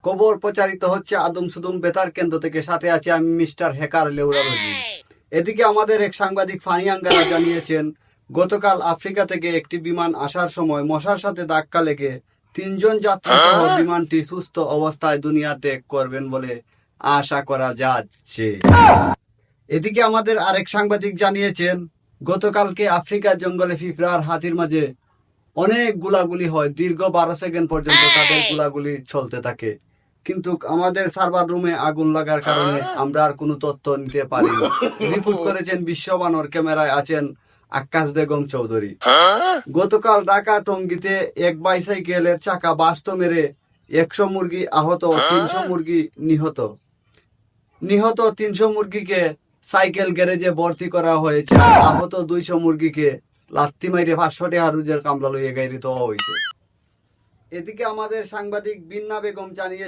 খবর প্রচারিত হচ্ছে আদমশুদুম বেতার কেন্দ্র থেকে। সাথে আছে আমি মিস্টার হ্যাকার লেউরালজি। এদিকে আমাদের এক সাংবাদিক ফানি আঙ্গারা জানিয়েছেন, গতকাল আফ্রিকা থেকে একটি বিমান আসার সময় মশার সাথে ধাক্কা লেগে 3 জন যাত্রী সহ বিমানটি সুস্থ অবস্থায় দুনিয়া ত্যাগ করবেন বলে আশা করা যাচ্ছে। এদিকে আমাদের আরেক সাংবাদিক জানিয়েছেন, গতকালকে আফ্রিকার জঙ্গলে পিঁপড়া আর হাতির মাঝে অনেক গুলাগুলি হয়। দীর্ঘ 12 সেকেন্ড পর্যন্ত তাদের গুলাগুলি চলতে থাকে, কিন্তু আমাদের সার্ভার রুমে আগুন লাগার কারণে আমরা আর কোনো তথ্য নিতে পারি না। রিপোর্ট করেছেন বিশ্ববানর, ক্যামেরায় আছেন আক্কাস বেগম চৌধুরী। গতকাল ঢাকা টঙ্গীতে এক বাইসাইকেলের চাকা বাস্ত মেরে 100 মুরগি আহত, 300 মুরগি নিহত 300 মুরগিকে সাইকেল গ্যারেজে ভর্তি করা হয়েছে। আহত 200 মুরগিকে লাত্তি মাইরে 500 টাকা রুজের কামলা লইয়ে গাড়ি দেওয়া হয়েছে। এদিকে আমাদের সাংবাদিক বিন্না বেগম জানিয়ে